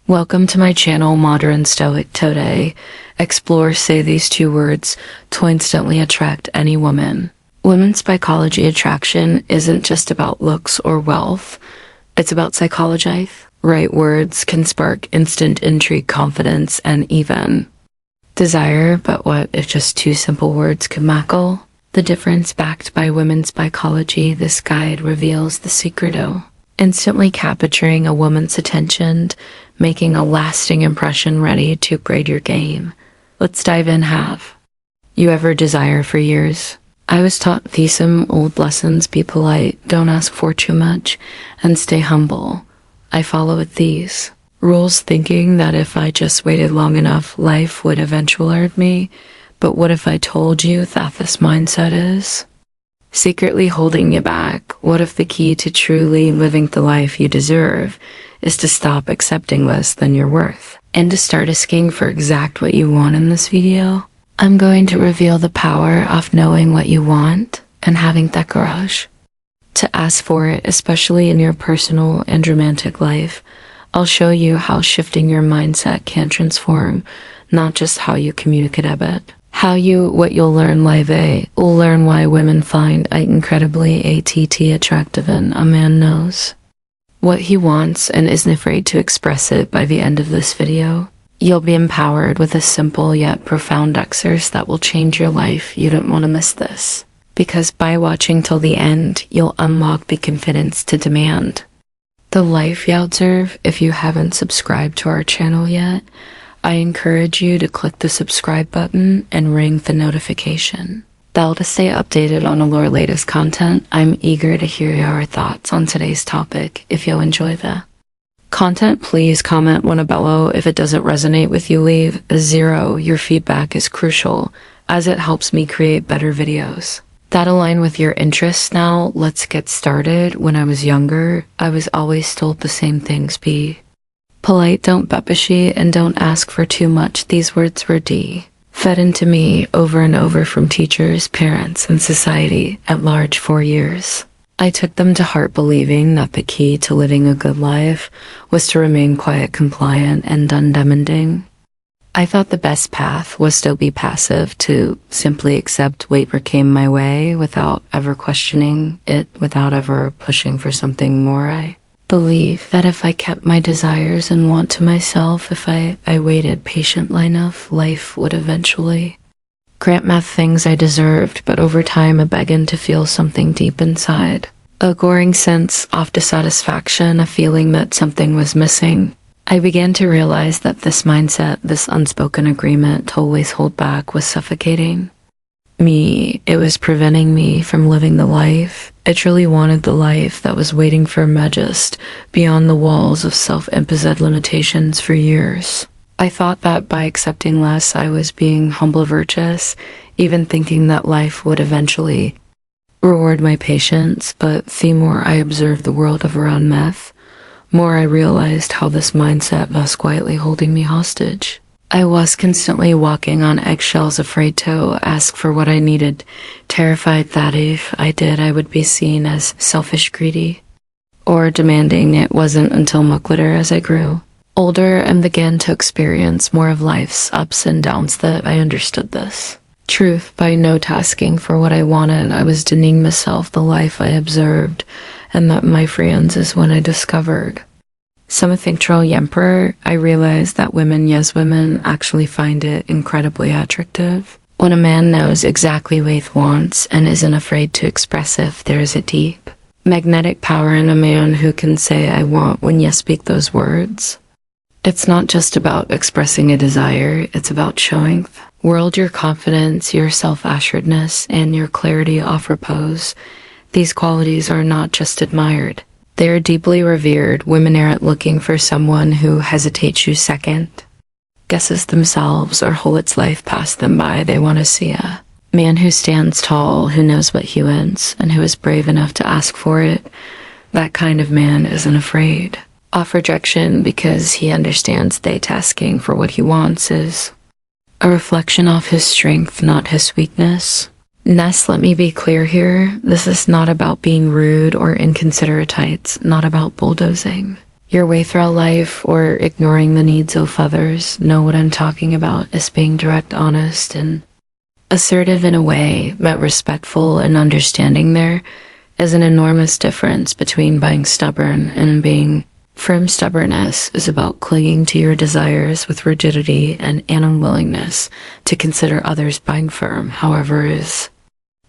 Welcome to my channel, Modern Stoic. Today, explore say these two words to instantly attract any woman. Women's psychology attraction isn't just about looks or wealth. It's about psychology. Right words can spark instant intrigue, confidence, and even desire, but what if just two simple words could mackle? The difference backed by women's psychology, this guide reveals the secreto. Instantly capturing a woman's attention, making a lasting impression, ready to upgrade your game. Let's dive in. Have you ever desired for years? I was taught these some old lessons: be polite, don't ask for too much, and stay humble. I followed these rules thinking that if I just waited long enough, life would eventually reward me. But what if I told you that this mindset is secretly holding you back? What if the key to truly living the life you deserve is to stop accepting less than your worth and to start asking for exact what you want? In this video, I'm going to reveal the power of knowing what you want and having that courage to ask for it, especially in your personal and romantic life. I'll show you how shifting your mindset can transform not just how you communicate but what you'll learn live. We'll learn why women find it incredibly attractive and a man knows what he wants and isn't afraid to express it. By the end of this video, you'll be empowered with a simple yet profound exercise that will change your life. You don't want to miss this, because by watching till the end, you'll unlock the confidence to demand the life you deserve. If you haven't subscribed to our channel yet, I encourage you to click the subscribe button and ring the notification bell to stay updated on all our latest content. I'm eager to hear your thoughts on today's topic. If you'll enjoy the content, please comment one below. If it doesn't resonate with you, leave a 0. Your feedback is crucial as it helps me create better videos that align with your interests. Now, let's get started. When I was younger, I was always told the same things: be polite, don't be pushy, and don't ask for too much. These words were fed into me over and over from teachers, parents, and society at large for years. I took them to heart, believing that the key to living a good life was to remain quiet, compliant, and undemanding. I thought the best path was to be passive, to simply accept whatever came my way without ever questioning it, without ever pushing for something more. I believe that if I kept my desires and want to myself, if I waited patiently enough, life would eventually grant me things I deserved. But over time, I began to feel something deep inside, a growing sense of dissatisfaction, a feeling that something was missing. I began to realize that this mindset, this unspoken agreement to always hold back, was suffocating me. It was preventing me from living the life I truly wanted, the life that was waiting for me just beyond the walls of self-imposed limitations. For years, I thought that by accepting less, I was being humble, virtuous, even thinking that life would eventually reward my patience. But the more I observed the world around me, more I realized how this mindset was quietly holding me hostage. I was constantly walking on eggshells, afraid to ask for what I needed, terrified that if I did, I would be seen as selfish, greedy, or demanding. It wasn't until much later, as I grew older and began to experience more of life's ups and downs, that I understood this truth. By not asking for what I wanted, I was denying myself the life I observed, and that my friends is when I discovered something truly emperor. I realized that women actually find it incredibly attractive when a man knows exactly what he wants and isn't afraid to express it. There is a deep magnetic power in a man who can say I want when you speak those words. It's not just about expressing a desire, it's about showing the world your confidence, your self-assuredness, and your clarity of repose. These qualities are not just admired, they are deeply revered. Women aren't looking for someone who hesitates you second, guesses themselves, or holds life past them by. They want to see a man who stands tall, who knows what he wants, and who is brave enough to ask for it. That kind of man isn't afraid of rejection, because he understands that asking for what he wants is a reflection of his strength, not his weakness. Ness, let me be clear here. This is not about being rude or inconsiderate. It's not about bulldozing your way through life or ignoring the needs of others. Know what I'm talking about is being direct, honest, and assertive in a way, but respectful and understanding. There is an enormous difference between being stubborn and being firm. Stubbornness is about clinging to your desires with rigidity and an unwillingness to consider others. Being firm, however, is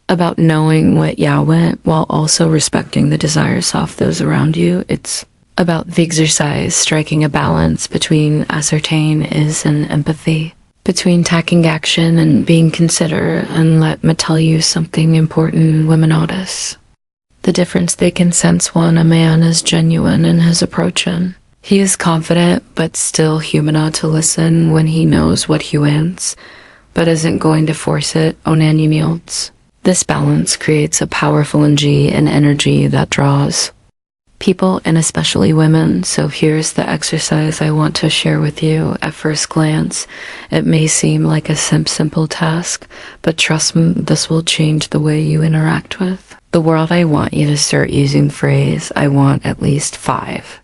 about knowing what went while also respecting the desires of those around you. It's about the exercise, striking a balance between ascertain is and empathy, between taking action and being considerate. And let me tell you something important women notice. The difference they can sense when a man is genuine in his approach. And he is confident but still human enough to listen when he knows what he wants, but isn't going to force it on any means. This balance creates a powerful energy that draws people, and especially women. So here's the exercise I want to share with you. At first glance, it may seem like a simple task, but trust me, this will change the way you interact with the world. I want you to start using the phrase, I want at least 5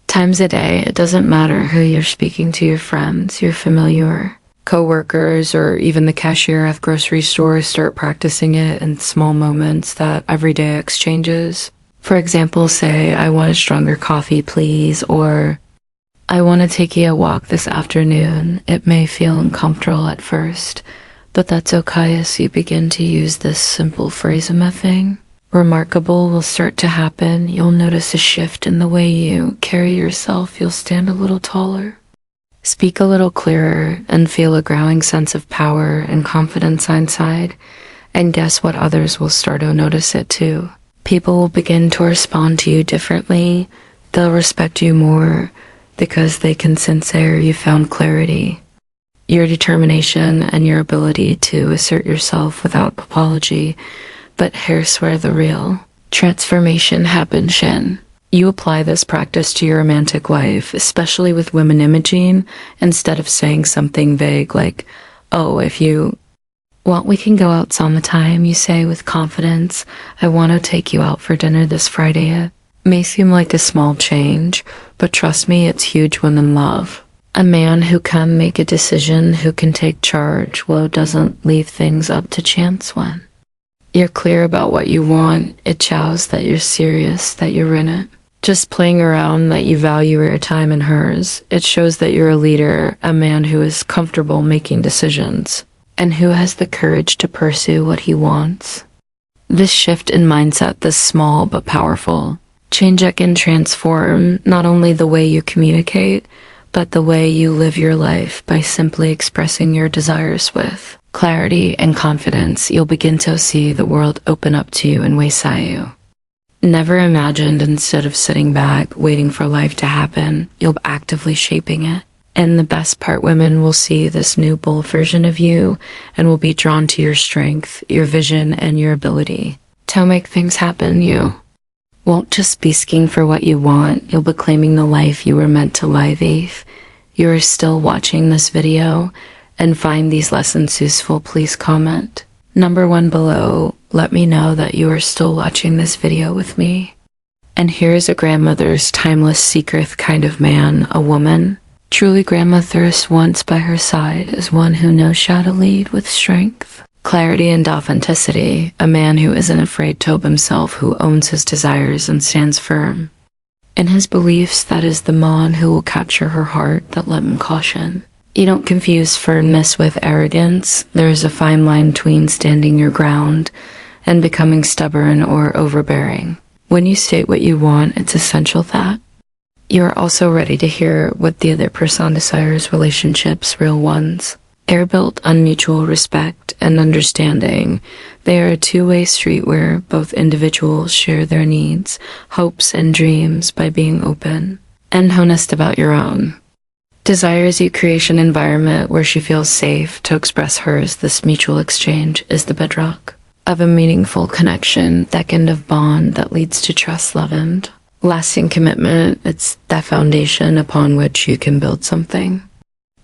times a day. It doesn't matter who you're speaking to, your friends, your familiar, co-workers, or even the cashier at the grocery store. Start practicing it in small moments, that everyday exchanges. For example, say, I want a stronger coffee, please, or I want to take you a walk this afternoon. It may feel uncomfortable at first, but that's okay as you begin to use this simple phrase. Thing remarkable will start to happen. You'll notice a shift in the way you carry yourself. You'll stand a little taller, speak a little clearer, and feel a growing sense of power and confidence inside. And guess what? Others will start to notice it too. People will begin to respond to you differently. They'll respect you more because they can sense there you found clarity, your determination, and your ability to assert yourself without apology. But here's where the real transformation happens. You apply this practice to your romantic life, especially with women imaging. Instead of saying something vague like, oh, if you want, we can go out some time, you say with confidence, I want to take you out for dinner this Friday. It may seem like a small change, but trust me, it's huge when in love. A man who can make a decision, who can take charge, doesn't leave things up to chance. When you're clear about what you want, it shows that you're serious, that you're in it. Just playing around, that you value your time and hers. It shows that you're a leader, a man who is comfortable making decisions, and who has the courage to pursue what he wants. This shift in mindset, this small but powerful change, can transform not only the way you communicate, but the way you live your life. By simply expressing your desires with clarity and confidence, you'll begin to see the world open up to you in ways that you never imagined. Instead of sitting back, waiting for life to happen, you'll be actively shaping it. And the best part, women will see this new, bold version of you and will be drawn to your strength, your vision, and your ability to make things happen. You won't just be asking for what you want, you'll be claiming the life you were meant to live. If you are still watching this video and find these lessons useful, please comment number 1 below. Let me know that you are still watching this video with me. And here's a grandmother's timeless secret kind of man, a woman truly grandmother's once by her side, is one who knows how to lead with strength, clarity, and authenticity. A man who isn't afraid to be himself, who owns his desires and stands firm in his beliefs. That is the man who will capture her heart. That let him caution. You don't confuse firmness with arrogance. There is a fine line between standing your ground and becoming stubborn or overbearing. When you state what you want, it's essential that you are also ready to hear what the other person desires. Relationships, real ones, are built on mutual respect and understanding. They are a two-way street where both individuals share their needs, hopes, and dreams. By being open and honest about your own desires, you create an environment where she feels safe to express hers. This mutual exchange is the bedrock of a meaningful connection, that kind of bond that leads to trust, love, and lasting commitment. It's that foundation upon which you can build something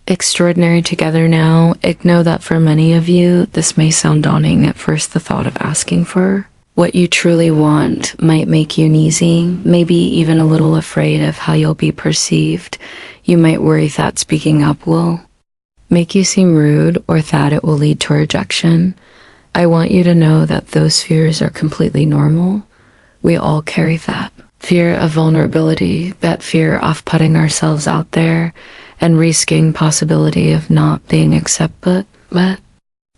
extraordinary together. Now, know that for many of you, this may sound daunting at first, the thought of asking for What you truly want might make you uneasy, maybe even a little afraid of how you'll be perceived. You might worry that speaking up will make you seem rude or that it will lead to rejection. I want you to know that those fears are completely normal. We all carry that. Fear of vulnerability, that fear of putting ourselves out there and risking possibility of not being accepted. But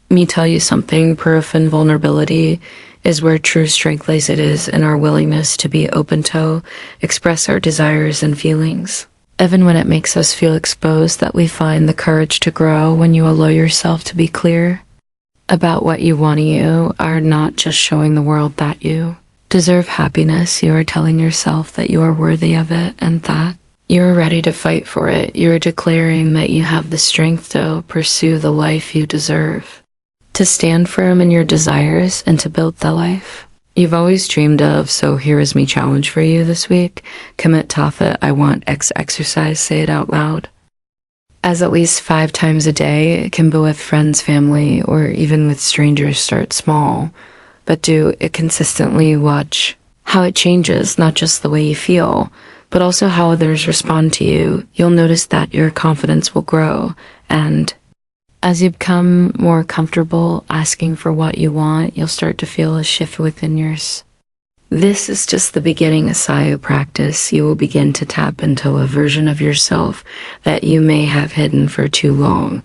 me tell you something, proof and vulnerability is where true strength lays. It is in our willingness to be open to express our desires and feelings. Even when it makes us feel exposed, that we find the courage to grow. When you allow yourself to be clear about what you want, you are not just showing the world that you deserve happiness. You are telling yourself that you are worthy of it and that you are ready to fight for it. You are declaring that you have the strength to pursue the life you deserve, to stand firm in your desires and to build the life you've always dreamed of. So here is my challenge for you this week. Commit to it. I want X exercise. Say it out loud. As at least 5 times a day. It can be with friends, family, or even with strangers. Start small, but do it consistently. Watch how it changes, not just the way you feel, but also how others respond to you. You'll notice that your confidence will grow, and as you become more comfortable asking for what you want, you'll start to feel a shift within yours. This is just the beginning. As you practice, you will begin to tap into a version of yourself that you may have hidden for too long.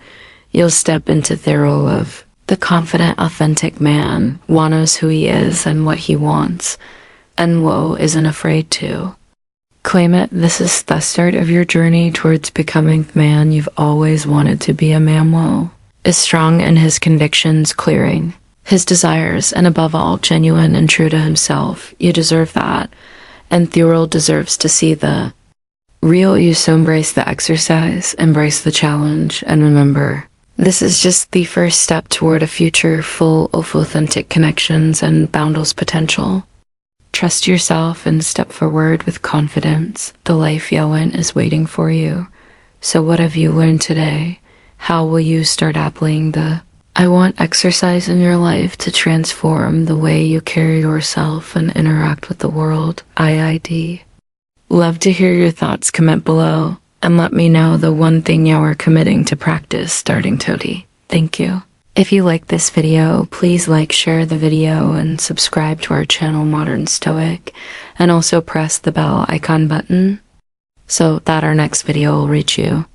You'll step into the role of the confident, authentic man, one knows who he is and what he wants, and isn't afraid to claim it. This is the start of your journey towards becoming the man you've always wanted to be. A man is strong in his convictions, clearing his desires, and above all, genuine and true to himself. You deserve that, and the world deserves to see the real you. So embrace the exercise, embrace the challenge, and remember, this is just the first step toward a future full of authentic connections and boundless potential. Trust yourself and step forward with confidence. The life you want is waiting for you. So what have you learned today? How will you start applying the I want exercise in your life to transform the way you carry yourself and interact with the world? IID. Love to hear your thoughts. Comment below and let me know the one thing you are committing to practice starting today. Thank you. If you like this video, please like, share the video, and subscribe to our channel Modern Stoic, and also press the bell icon button so that our next video will reach you.